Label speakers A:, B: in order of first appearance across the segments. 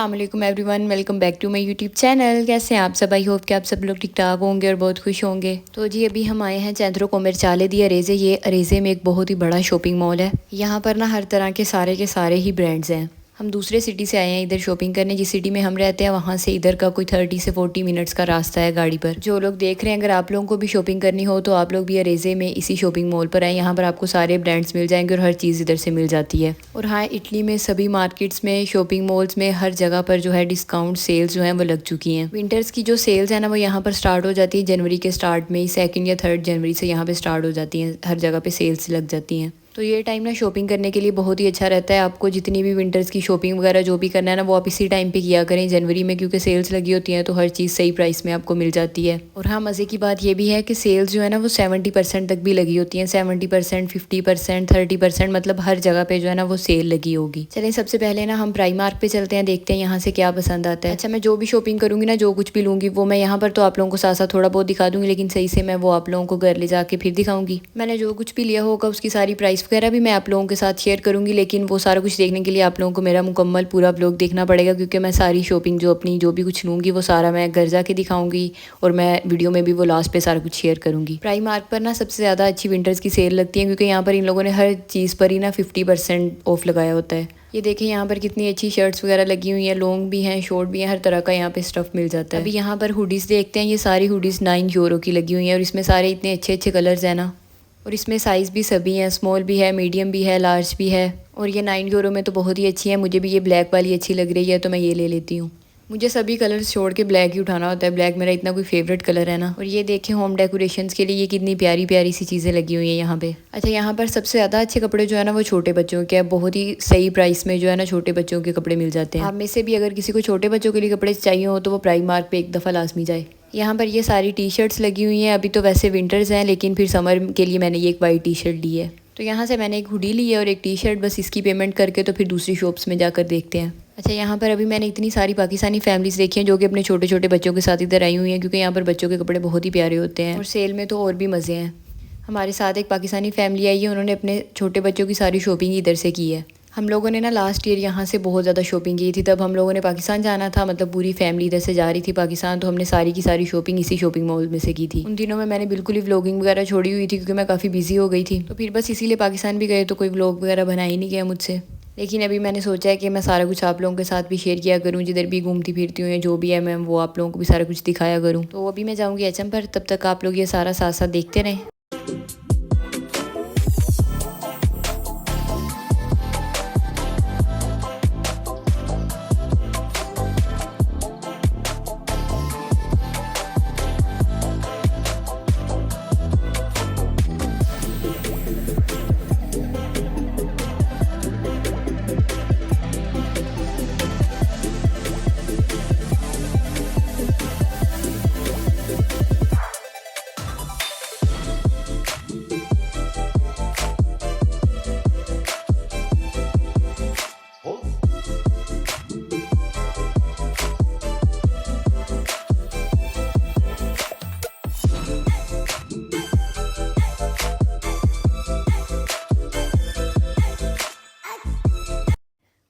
A: अस्सलाम वालेकुम everyone, welcome back to my YouTube channel. कैसे हैं आप सब? आई होप कि आप सब लोग ठीक ठाक होंगे और बहुत खुश होंगे। तो जी अभी हम आए हैं चैंद्रो कोमरचाले दी अरेजे। ये अरेजे में एक बहुत ही बड़ा शॉपिंग मॉल है। यहाँ पर ना हर तरह के सारे ही ब्रांड्स हैं। हम दूसरे सिटी से आए हैं इधर शॉपिंग करने। जिस सिटी में हम रहते हैं वहाँ से इधर का कोई 30 से 40 मिनट्स का रास्ता है गाड़ी पर। जो लोग देख रहे हैं, अगर आप लोगों को भी शॉपिंग करनी हो तो आप लोग भी अरेजे में इसी शॉपिंग मॉल पर आए। यहाँ पर आपको सारे ब्रांड्स मिल जाएंगे और हर चीज़ इधर से मिल जाती है। और हाँ, इटली में सभी मार्केट्स में, शॉपिंग मॉल्स में, हर जगह पर जो है डिस्काउंट सेल्स जो है वो लग चुकी हैं। विंटर्स की जो सेल्स है ना वो यहाँ पर स्टार्ट हो जाती है जनवरी के स्टार्ट में ही। 2 या 3 जनवरी से यहाँ पे स्टार्ट हो जाती हैं। हर जगह पे सेल्स लग जाती हैं। तो ये टाइम ना शॉपिंग करने के लिए बहुत ही अच्छा रहता है। आपको जितनी भी विंटर्स की शॉपिंग वगैरह जो भी करना है ना वो आप इसी टाइम पे किया करें जनवरी में, क्योंकि सेल्स लगी होती हैं तो हर चीज़ सही प्राइस में आपको मिल जाती है। और हाँ, मज़े की बात ये भी है कि सेल्स जो है ना वो 70% तक भी लगी होती हैं। 70%, 50%, 30%, मतलब हर जगह पे जो है ना वो सेल लगी होगी। चलें सबसे पहले ना हम प्राइमार्क पे चलते हैं, देखते हैं यहाँ से क्या पसंद आता है। अच्छा, मैं जो भी शॉपिंग करूँगी ना, जो कुछ भी लूँगी वो मैं यहाँ पर तो आप लोगों को साथ साथ थोड़ा बहुत दिखा दूँगी, लेकिन सही से मैं वो आप लोगों को घर ले जाके फिर दिखाऊँगी। मैंने जो कुछ भी लिया होगा उसकी सारी प्राइस वगैरह भी मैं आप लोगों के साथ शेयर करूंगी, लेकिन वो सारा कुछ देखने के लिए आप लोगों को मेरा मुकम्मल पूरा व्लॉग देखना पड़ेगा, क्योंकि मैं सारी शॉपिंग जो भी कुछ लूँगी वो सारा मैं घर जाके दिखाऊंगी और मैं वीडियो में भी वो लास्ट पे सारा कुछ शेयर करूंगी। प्राइमार्क पर ना सबसे ज़्यादा अच्छी विंटर्स की सेल लगती है, क्योंकि यहाँ पर इन लोगों ने हर चीज़ पर ही ना 50% ऑफ लगाया होता है। ये देखें यहाँ पर कितनी अच्छी शर्ट्स वगैरह लगी हुई हैं, लॉन्ग भी हैं, शॉर्ट भी हैं, हर तरह का यहाँ पे स्टफ मिल जाता है। अभी यहाँ पर हुडीज़ देखते हैं। ये सारी हुडीज़ 9 यूरो की लगी हुई हैं और इसमें सारे इतने अच्छे अच्छे कलर्स हैं ना। और इसमें साइज़ भी सभी हैं, स्मॉल भी है, मीडियम भी है, लार्ज भी है। और ये 9 यूरो में तो बहुत ही अच्छी है। मुझे भी ये ब्लैक वाली अच्छी लग रही है तो मैं ये ले लेती हूँ। मुझे सभी कलर्स छोड़ के ब्लैक ही उठाना होता है। ब्लैक मेरा इतना कोई फेवरेट कलर है ना। और ये देखें होम डेकोरेशंस के लिए ये कितनी प्यारी प्यारी सी चीज़ें लगी हुई हैं यहाँ पे। अच्छा, यहाँ पर सबसे ज़्यादा अच्छे कपड़े जो है ना वो छोटे बच्चों के हैं। बहुत ही सही प्राइस में जो है ना छोटे बच्चों के कपड़े मिल जाते हैं। आप में से भी अगर किसी को छोटे बच्चों के लिए कपड़े चाहिए हो तो वो प्राइमार्क पे एक दफ़ा लाजमी जाए। यहाँ पर ये सारी टी शर्ट्स लगी हुई हैं। अभी तो वैसे विंटर्स हैं, लेकिन फिर समर के लिए मैंने ये एक वाइट टी शर्ट ली है। तो यहाँ से मैंने एक हुडी ली है और एक टी शर्ट। बस इसकी पेमेंट करके तो फिर दूसरी शॉप्स में जाकर देखते हैं। अच्छा, यहाँ पर अभी मैंने इतनी सारी पाकिस्तानी फैमिलीज़ देखी हैं जो कि अपने छोटे छोटे बच्चों के साथ इधर आई हुई हैं, क्योंकि यहाँ पर बच्चों के कपड़े बहुत ही प्यारे होते हैं और सेल में तो और भी मज़े हैं। हमारे साथ एक पाकिस्तानी फैमिली आई है, उन्होंने अपने छोटे बच्चों की सारी शॉपिंग इधर से की है। हम लोगों ने ना लास्ट ईयर यहाँ से बहुत ज़्यादा शॉपिंग की थी। तब हम लोगों ने पाकिस्तान जाना था, मतलब पूरी फैमिली इधर से जा रही थी पाकिस्तान, तो हमने सारी की सारी शॉपिंग इसी शॉपिंग मॉल में से की थी। उन दिनों में मैंने बिल्कुल ही व्लॉगिंग वगैरह छोड़ी हुई थी, क्योंकि मैं काफ़ी बिजी हो गई थी। तो फिर बस इसीलिए पाकिस्तान भी गए तो कोई व्लॉग वगैरह बना ही नहीं गया मुझसे। लेकिन अभी मैंने सोचा है कि मैं सारा कुछ आप लोगों के साथ भी शेयर किया करूँ। जिधर भी घूमती फिरती हूँ या जो भी है मैं वो आप लोगों को भी सारा कुछ दिखाया करूँ। तो अभी मैं जाऊँगी एचएम पर, तब तक आप लोग ये सारा साथ साथ देखते रहें।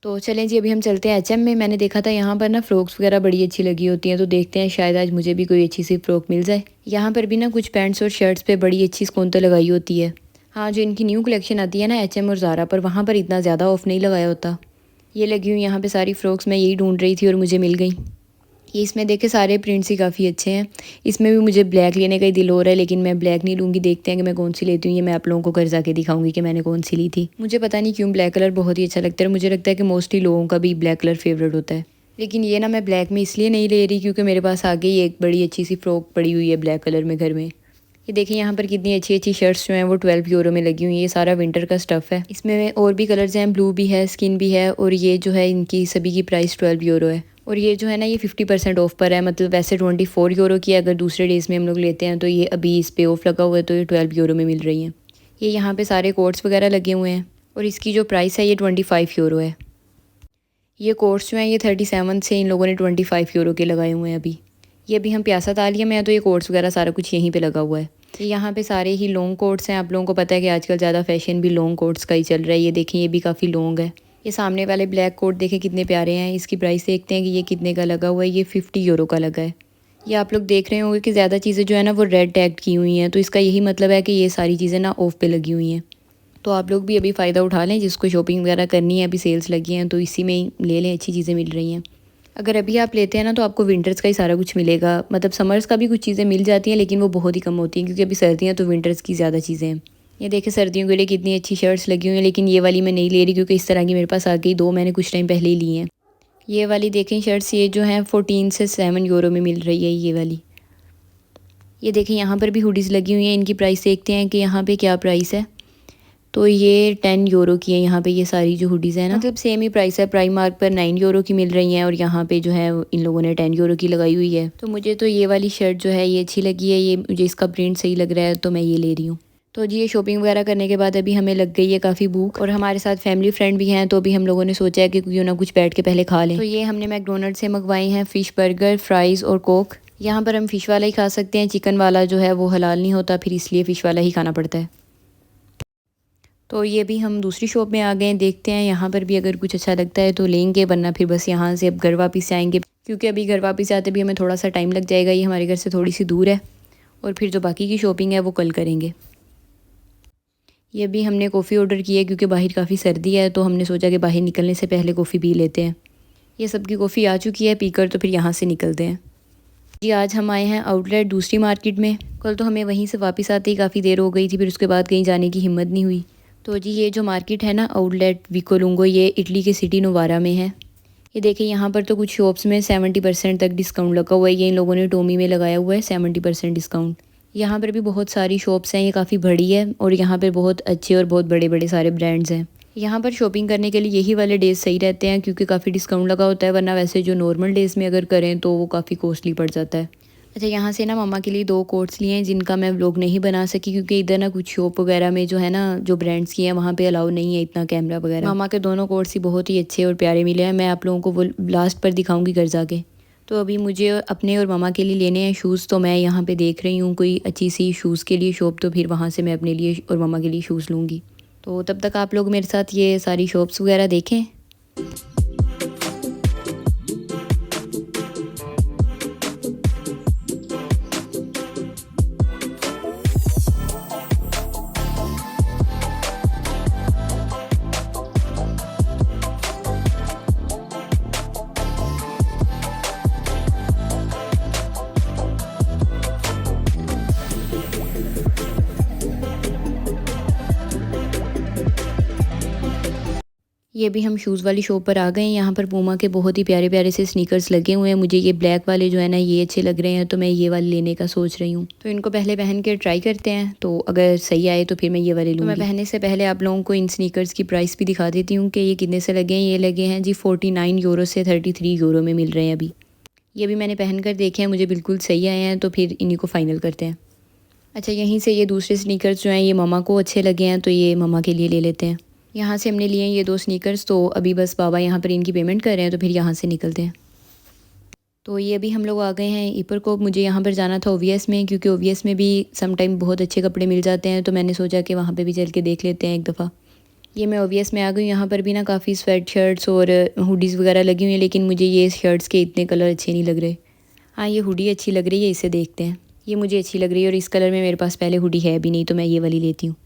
A: तो चलें जी, अभी हम चलते हैं एचएम में। मैंने देखा था यहाँ पर ना फ़्रॉक्स वगैरह बड़ी अच्छी लगी होती हैं, तो देखते हैं शायद आज मुझे भी कोई अच्छी सी फ़्रॉक मिल जाए। यहाँ पर भी ना कुछ पैंट्स और शर्ट्स पे बड़ी अच्छी स्कून तो लगाई होती है। हाँ, जो इनकी न्यू कलेक्शन आती है ना एचएम और ज़ारा पर, वहाँ पर इतना ज़्यादा ऑफ नहीं लगाया होता। ये लगी हुई यहाँ पर सारी फ़्रॉक्स, मैं यही ढूंढ रही थी और मुझे मिल गई। ये इसमें देखे सारे प्रिंट्स ही काफ़ी अच्छे हैं। इसमें भी मुझे ब्लैक लेने का ही दिल हो रहा है, लेकिन मैं ब्लैक नहीं लूँगी। देखते हैं कि मैं कौन सी लेती हूँ। ये मैं आप लोगों को घर जाके दिखाऊंगी कि मैंने कौन सी ली थी। मुझे पता नहीं क्यों ब्लैक कलर बहुत ही अच्छा लगता है और मुझे लगता है कि मोस्टली लोगों का भी ब्लैक कलर फेवरेट होता है। लेकिन ये ना मैं ब्लैक में इसलिए नहीं ले रही क्योंकि मेरे पास आगे ही एक बड़ी अच्छी सी फ़्रॉक पड़ी हुई है ब्लैक कलर में घर में। ये देखिए यहाँ पर कितनी अच्छी अच्छी शर्ट्स जो हैं वो 12 यूरो में लगी हुई है। ये सारा विंटर का स्टफ़ है। इसमें और भी कलर्स हैं, ब्लू भी है, स्किन भी है, और ये जो है इनकी सभी की प्राइस 12 यूरो है। और ये जो है ना ये 50% ऑफ पर है, मतलब वैसे 24 यूरो की है। अगर दूसरे डेज़ में हम लोग लेते हैं तो ये अभी इस पे ऑफ लगा हुआ है तो ये 12 यूरो में मिल रही हैं। ये यहाँ पे सारे कोट्स वगैरह लगे हुए हैं और इसकी जो प्राइस है ये 25 यूरो है। ये कोट्स जो हैं ये 37 से इन लोगों ने 25 यूरो के लगाए हुए हैं। अभी अभी हम प्यासा तालिया में है तो ये कोट्स वगैरह सारा कुछ यहीं पे लगा हुआ है। ये यहाँ पे सारे ही लॉन्ग कोट्स हैं। आप लोगों को पता है कि आजकल ज़्यादा फैशन भी लॉन्ग कोट्स का ही चल रहा है। ये देखें ये भी काफ़ी लॉन्ग है। ये सामने वाले ब्लैक कोट देखें कितने प्यारे हैं। इसकी प्राइस देखते हैं कि ये कितने का लगा हुआ है। ये 50 यूरो का लगा है। ये आप लोग देख रहे होंगे कि ज़्यादा चीज़ें जो है ना वो रेड टैग की हुई हैं, तो इसका यही मतलब है कि ये सारी चीज़ें ना ऑफ पे लगी हुई हैं। तो आप लोग भी अभी फ़ायदा उठा लें, जिसको शॉपिंग वगैरह करनी है, अभी सेल्स लगी हैं तो इसी में ही ले लें, अच्छी चीज़ें मिल रही हैं। अगर अभी आप लेते हैं ना तो आपको विंटर्स का ही सारा कुछ मिलेगा, मतलब समर्स का भी कुछ चीज़ें मिल जाती हैं लेकिन वो बहुत ही कम होती हैं, क्योंकि अभी सर्दियाँ तो विंटर्स की ज़्यादा चीज़ें हैं। ये देखें सर्दियों के लिए कितनी अच्छी शर्ट्स लगी हुई हैं, लेकिन ये वाली मैं नहीं ले रही क्योंकि इस तरह की मेरे पास आ गई, 2 मैंने कुछ टाइम पहले ही ली हैं। ये वाली देखें शर्ट्स, ये जो हैं 14 से 7 यूरो में मिल रही है ये वाली। ये देखें यहाँ पर भी हुडीज़ लगी हुई हैं, इनकी प्राइस देखते हैं कि यहाँ पे क्या प्राइस है। तो ये 10 यूरो की है यहाँ पे, ये सारी जो हुडीज़ है ना, मतलब सेम ही प्राइस है। प्राइम मार्क पर 9 यूरो की मिल रही हैं और यहाँ पे जो है इन लोगों ने 10 यूरो की लगाई हुई है। तो मुझे तो ये वाली शर्ट जो है ये अच्छी लगी है, ये मुझे इसका प्रिंट सही लग रहा है तो मैं ये ले रही हूँ। तो जी ये शॉपिंग वगैरह करने के बाद अभी हमें लग गई है काफ़ी भूख, और हमारे साथ फैमिली फ्रेंड भी हैं, तो अभी हम लोगों ने सोचा है कि क्यों ना कुछ बैठ के पहले खा लें। तो ये हमने मैकडोनल्ड से मंगवाई हैं फ़िश बर्गर, फ्राइज़ और कोक। यहाँ पर हम फ़िश वाला ही खा सकते हैं, चिकन वाला जो है वो हलाल नहीं होता, फिर इसलिए फ़िश वाला ही खाना पड़ता है। तो ये भी हम दूसरी शॉप में आ गए हैं, देखते हैं यहाँ पर भी अगर कुछ अच्छा लगता है तो लेंगे, वरना फिर बस यहाँ से अब घर वापस आएंगे, क्योंकि अभी घर वापस आते भी हमें थोड़ा सा टाइम लग जाएगा। ये हमारे घर से थोड़ी सी दूर है, और फिर जो बाकी की शॉपिंग है वो कल करेंगे। ये भी हमने कॉफ़ी ऑर्डर की है क्योंकि बाहर काफ़ी सर्दी है, तो हमने सोचा कि बाहर निकलने से पहले कॉफ़ी पी लेते हैं। ये सबकी कॉफ़ी आ चुकी है पीकर, तो फिर यहाँ से निकलते हैं। जी आज हम आए हैं आउटलेट दूसरी मार्केट में। कल तो हमें वहीं से वापस आते ही काफ़ी देर हो गई थी, फिर उसके बाद कहीं जाने की हिम्मत नहीं हुई। तो जी ये जो मार्केट है ना आउटलेट विकोलुंगो, ये इटली के सिटी नोवारा में है। ये देखिए यहाँ पर तो कुछ शॉप्स में 70% तक डिस्काउंट लगा हुआ है। ये इन लोगों ने टोमी में लगाया हुआ है 70% डिस्काउंट। यहाँ पर भी बहुत सारी शॉप्स हैं, ये काफ़ी बड़ी है और यहाँ पर बहुत अच्छे और बहुत बड़े बड़े सारे ब्रांड्स हैं। यहाँ पर शॉपिंग करने के लिए यही वाले डेज़ सही रहते हैं क्योंकि काफ़ी डिस्काउंट लगा होता है, वरना वैसे जो नॉर्मल डेज़ में अगर करें तो वो काफ़ी कॉस्टली पड़ जाता है। अच्छा यहाँ से ना मम्मा के लिए 2 कोट्स लिए हैं, जिनका मैं व्लॉग नहीं बना सकी क्योंकि इधर ना कुछ शॉप वगैरह में जो है ना जो ब्रांड्स की हैं वहाँ पे अलाउ नहीं है इतना कैमरा वगैरह। मम्मा के दोनों कोट्स ही बहुत ही अच्छे और प्यारे मिले हैं, मैं आप लोगों को वो लास्ट पर दिखाऊंगी घर जाके। तो अभी मुझे अपने और मम्मा के लिए लेने हैं शूज़, तो मैं यहाँ पे देख रही हूँ कोई अच्छी सी शूज़ के लिए शॉप, तो फिर वहाँ से मैं अपने लिए और मम्मा के लिए शूज़ लूँगी। तो तब तक आप लोग मेरे साथ ये सारी शॉप्स वगैरह देखें। ये भी हम शूज़ वाली शॉप पर आ गए हैं। यहाँ पर पूमा के बहुत ही प्यारे प्यारे से स्नीकर्स लगे हुए हैं। मुझे ये ब्लैक वाले जो है ना ये अच्छे लग रहे हैं, तो मैं ये वाले लेने का सोच रही हूँ। तो इनको पहले पहन के ट्राई करते हैं, तो अगर सही आए तो फिर मैं ये वाले लूँगी। तो मैं पहनने से पहले आप लोगों को इन स्नीकर्स की प्राइस भी दिखा देती हूँ कि ये कितने से लगे हैं। ये लगे हैं जी 49 यूरो से 33 यूरो में मिल रहे हैं अभी। ये भी मैंने पहन कर देखे हैं, मुझे बिल्कुल सही आए हैं, तो फिर इन्हीं को फ़ाइनल करते हैं। अच्छा यहीं से ये दूसरे स्नीकर्स जो हैं ये मम्मा को अच्छे लगे हैं, तो ये मम्मा के लिए ले लेते हैं। यहाँ से हमने लिए हैं ये 2 स्नीकर्स, तो अभी बस बाबा यहाँ पर इनकी पेमेंट कर रहे हैं, तो फिर यहाँ से निकलते हैं। तो ये अभी हम लोग आ गए हैं ईपर को। मुझे यहाँ पर जाना था ओवीएस में, क्योंकि ओवीएस में भी सम टाइम बहुत अच्छे कपड़े मिल जाते हैं, तो मैंने सोचा कि वहाँ पे भी चल के देख लेते हैं एक दफ़ा। ये मैं ओवीएस में आ गई। यहाँ पर भी ना काफ़ी स्वेट शर्ट्स और हुडीज़ वगैरह लगी हुई हैं, लेकिन मुझे ये शर्ट्स के इतने कलर अच्छे नहीं लग रहे। हाँ ये हुडी अच्छी लग रही है, इसे देखते हैं। ये मुझे अच्छी लग रही है और इस कलर में मेरे पास पहले हुडी है भी नहीं, तो मैं ये वाली लेती हूँ।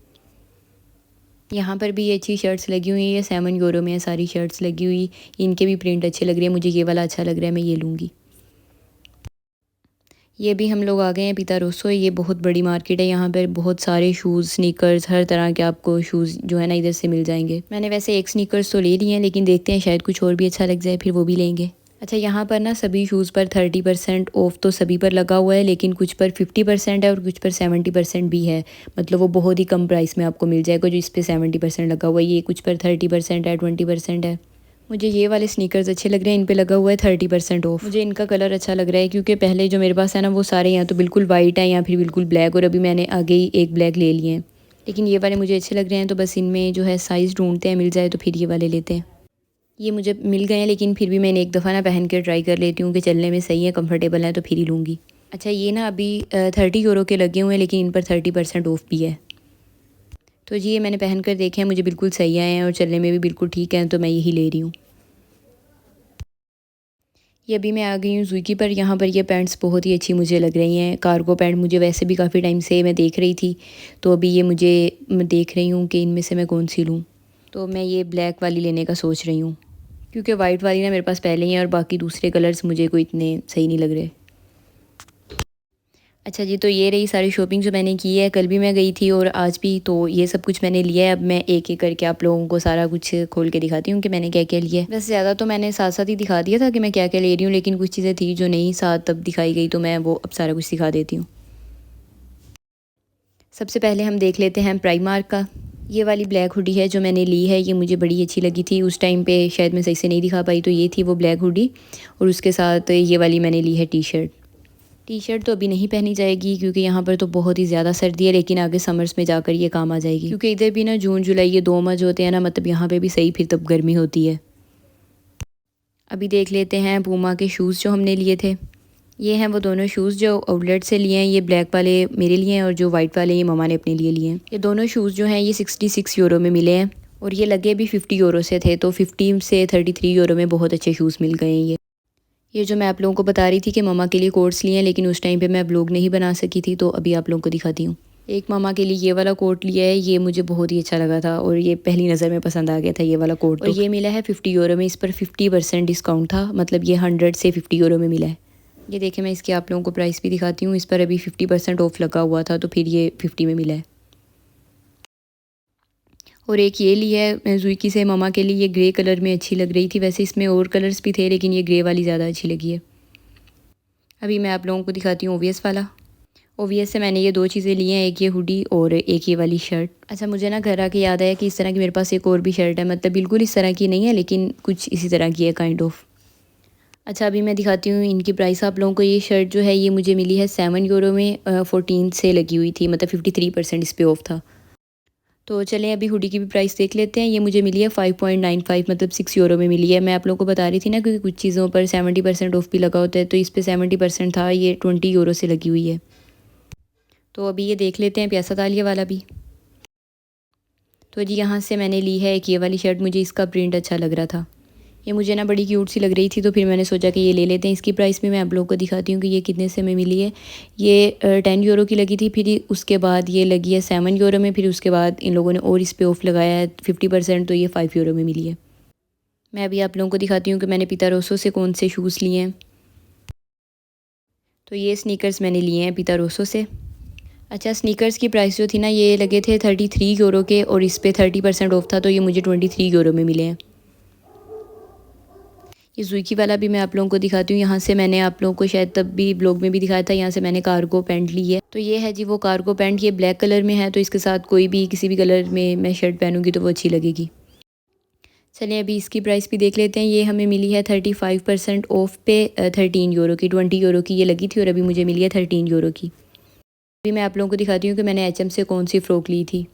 A: यहाँ पर भी ये अच्छी शर्ट्स लगी हुई है, ये 7 यूरो में है सारी शर्ट्स लगी हुई। इनके भी प्रिंट अच्छे लग रहे हैं, मुझे ये वाला अच्छा लग रहा है, मैं ये लूँगी। ये भी हम लोग आ गए हैं पिता रोसो। ये बहुत बड़ी मार्केट है, यहाँ पर बहुत सारे शूज़ स्नीकर्स हर तरह के आपको शूज़ जो है ना इधर से मिल जाएंगे। मैंने वैसे एक स्नीकर्स तो ले लिए हैं, लेकिन देखते हैं शायद कुछ और भी अच्छा लग जाए, फिर वो भी लेंगे। अच्छा यहाँ पर ना सभी शूज़ पर 30% ऑफ तो सभी पर लगा हुआ है, लेकिन कुछ पर 50% है और कुछ पर 70% भी है। मतलब वो बहुत ही कम प्राइस में आपको मिल जाएगा जो इस पर 70% लगा हुआ है। ये कुछ पर 30% है, 20% है। मुझे ये वाले स्नीकर्स अच्छे लग रहे हैं, इन पे लगा हुआ है 30% ऑफ। मुझे इनका कलर अच्छा लग रहा है क्योंकि पहले जो मेरे पास है ना वो सारे या तो बिल्कुल वाइट है या फिर बिल्कुल ब्लैक, और अभी मैंने आगे ही एक ब्लैक ले लिए हैं। लेकिन ये वाले मुझे अच्छे लग रहे हैं, तो बस इनमें जो है साइज़ ढूंढते हैं, मिल जाए तो फिर ये वाले लेते हैं। ये मुझे मिल गए हैं, लेकिन फिर भी मैंने एक दफ़ा ना पहन कर ट्राई कर लेती हूँ कि चलने में सही है, कंफर्टेबल है, तो फिर ही लूँगी। अच्छा ये ना अभी 30 यूरो के लगे हुए हैं, लेकिन इन पर 30% ऑफ भी है। तो जी ये मैंने पहन कर देखे हैं, मुझे बिल्कुल सही आए हैं और चलने में भी बिल्कुल ठीक है, तो मैं यही ले रही हूँ। ये अभी मैं आ गई हूँ ज़ुकी पर। यहाँ पर ये पैंट्स बहुत ही अच्छी मुझे लग रही हैं। कार्गो पैंट मुझे वैसे भी काफ़ी टाइम से मैं देख रही थी, तो अभी ये मैं देख रही हूँ कि इनमें से मैं कौन सी लूँ। तो मैं ये ब्लैक वाली लेने का सोच रही हूँ, क्योंकि वाइट वाली ना मेरे पास पहले ही है और बाकी दूसरे कलर्स मुझे कोई इतने सही नहीं लग रहे। अच्छा जी, तो ये रही सारी शॉपिंग जो मैंने की है। कल भी मैं गई थी और आज भी, तो ये सब कुछ मैंने लिया है। अब मैं एक एक करके आप लोगों को सारा कुछ खोल के दिखाती हूँ कि मैंने क्या क्या लिया है। वैसे ज़्यादा तो मैंने साथ साथ ही दिखा दिया था कि मैं क्या क्या ले रही हूँ, लेकिन कुछ चीज़ें थी जो नहीं साथ तब दिखाई गई, तो मैं वो अब सारा कुछ दिखा देती हूँ। सबसे पहले हम देख लेते हैं प्राइमार्क का। ये वाली ब्लैक हुडी है जो मैंने ली है, ये मुझे बड़ी अच्छी लगी थी। उस टाइम पे शायद मैं सही से नहीं दिखा पाई, तो ये थी वो ब्लैक हुडी और उसके साथ ये वाली मैंने ली है टी शर्ट। टी शर्ट तो अभी नहीं पहनी जाएगी क्योंकि यहाँ पर तो बहुत ही ज़्यादा सर्दी है, लेकिन आगे समर्स में जाकर ये काम आ जाएगी, क्योंकि इधर भी ना जून जुलाई ये 2 माह जो होते हैं ना, मतलब यहाँ पे भी सही फिर तब गर्मी होती है। अभी देख लेते हैं पूमा के शूज़ जो हमने लिए थे। ये हैं वो दोनों शूज़ जो आउटलेट से लिए हैं। ये ब्लैक वाले मेरे लिए हैं और जो वाइट वाले ये ममा ने अपने लिए लिए हैं। ये दोनों शूज़ जो हैं ये 66 यूरो में मिले हैं और ये लगे भी 50 यूरो से थे, तो 50 से 33 यूरो में बहुत अच्छे शूज़ मिल गए हैं। ये जो मैं आप लोगों को बता रही थी कि ममा के लिए कोट्स लिए हैं, लेकिन उस टाइम पे मैं व्लॉग नहीं बना सकी थी, तो अभी आप लोगों को दिखाती हूँ। एक ममा के लिए ये वाला कोट लिया है, ये मुझे बहुत ही अच्छा लगा था और ये पहली नज़र में पसंद आ गया था ये वाला कोट। और ये मिला है 50 यूरो में। इस पर 50% डिस्काउंट था, मतलब ये 100 से 50 यूरो में मिला है। ये देखें, मैं इसकी आप लोगों को प्राइस भी दिखाती हूँ। इस पर अभी 50% ऑफ लगा हुआ था, तो फिर ये 50 में मिला है। और एक ये ली है ज़ुकी से ममा के लिए, ये ग्रे कलर में अच्छी लग रही थी। वैसे इसमें और कलर्स भी थे, लेकिन ये ग्रे वाली ज़्यादा अच्छी लगी है। अभी मैं आप लोगों को दिखाती हूँ ओवीएस वाला। ओवीएस से मैंने ये 2 चीज़ें ली हैं, एक ये हुडी और एक ये वाली शर्ट। अच्छा, मुझे ना घर आके याद आया कि इस तरह की मेरे पास एक और भी शर्ट है, मतलब बिल्कुल इस तरह की नहीं है, लेकिन कुछ इसी तरह की है काइंड ऑफ। अच्छा, अभी मैं दिखाती हूँ इनकी प्राइस आप लोगों को। ये शर्ट जो है ये मुझे मिली है 7 यूरो में, 14 से लगी हुई थी, मतलब 53% इस पर ऑफ था। तो चलें अभी हुडी की भी प्राइस देख लेते हैं। ये मुझे मिली है 5.95, मतलब 6 यूरो में मिली है। मैं आप लोगों को बता रही थी ना, क्योंकि कुछ चीज़ों पर 70% ऑफ भी लगा होता है, तो इस पर 70% था, ये 20 यूरो से लगी हुई है। तो अभी ये देख लेते हैं प्यासा तालिया वाला भी। तो जी यहाँ से मैंने ली है एक ये वाली शर्ट, मुझे इसका प्रिंट अच्छा लग रहा था। ये मुझे ना बड़ी क्यूट सी लग रही थी, तो फिर मैंने सोचा कि ये ले लेते हैं। इसकी प्राइस भी मैं आप लोगों को दिखाती हूँ कि ये कितने से में मिली है। ये 10 यूरो की लगी थी, फिर उसके बाद ये लगी है 7 यूरो में, फिर उसके बाद इन लोगों ने और इस पर ऑफ लगाया है 50%, तो ये 5 यूरो में मिली है। मैं अभी आप लोगों को दिखाती हूँ कि मैंने पिता रोसो से कौन से शूज़ लिए हैं। तो ये स्नीकर्स मैंने लिए हैं पिता रोसो से। अच्छा, स्नीकर्स की प्राइस जो थी ना, ये लगे थे 33 यूरो के और इस पे 30% ऑफ था, तो ये मुझे 23 यूरो में मिले हैं। ये ज़ुकी वाला भी मैं आप लोगों को दिखाती हूँ। यहाँ से मैंने आप लोगों को शायद तब भी ब्लॉग में भी दिखाया था, यहाँ से मैंने कार्गो पैंट ली है। तो ये है जी वो कार्गो पैंट, ये ब्लैक कलर में है, तो इसके साथ कोई भी किसी भी कलर में मैं शर्ट पहनूंगी तो वो अच्छी लगेगी। चलिए अभी इसकी प्राइस भी देख लेते हैं। ये हमें मिली है 35% ऑफ पे 13 यूरो की। 20 यूरो की ये लगी थी और अभी मुझे मिली है 13 यूरो की। अभी मैं आप लोगों को दिखाती हूँ कि मैंने एचएम से कौन सी फ़्रॉक ली थी।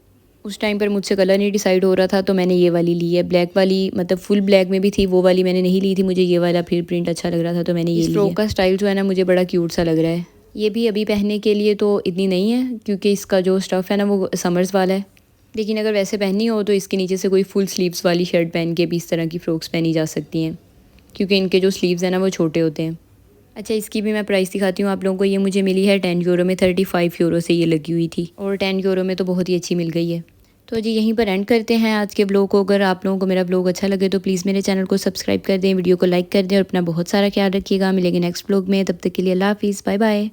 A: उस टाइम पर मुझसे कलर नहीं डिसाइड हो रहा था, तो मैंने ये वाली ली है ब्लैक वाली, मतलब फुल ब्लैक में भी थी, वो वाली मैंने नहीं ली थी। मुझे ये वाला फिर प्रिंट अच्छा लग रहा था, तो मैंने ये ली। फ्रॉक का स्टाइल जो है ना, मुझे बड़ा क्यूट सा लग रहा है। ये भी अभी पहनने के लिए तो इतनी नहीं है, क्योंकि इसका जो स्टफ़ है ना वो समर्स वाला है, लेकिन अगर वैसे पहननी हो तो इसके नीचे से कोई फुल स्लीव्स वाली शर्ट पहन के भी इस तरह की फ़्रॉक्स पहनी जा सकती हैं, क्योंकि इनके जो स्लीव्स हैं ना वो छोटे होते हैं। अच्छा, इसकी भी मैं प्राइस दिखाती हूँ आप लोगों को। ये मुझे मिली है 10 यूरो में, 35 यूरो से ये लगी हुई थी और 10 यूरो में तो बहुत ही अच्छी मिल गई है। तो जी यहीं पर एंड करते हैं आज के ब्लॉग को। अगर आप लोगों को मेरा ब्लॉग अच्छा लगे तो प्लीज़ मेरे चैनल को सब्सक्राइब कर दें, वीडियो को लाइक कर दें और अपना बहुत सारा ख्याल रखिएगा। मिलेंगे नेक्स्ट ब्लॉग में, तब तक के लिए अल्लाह हाफिज़, बाय बाय।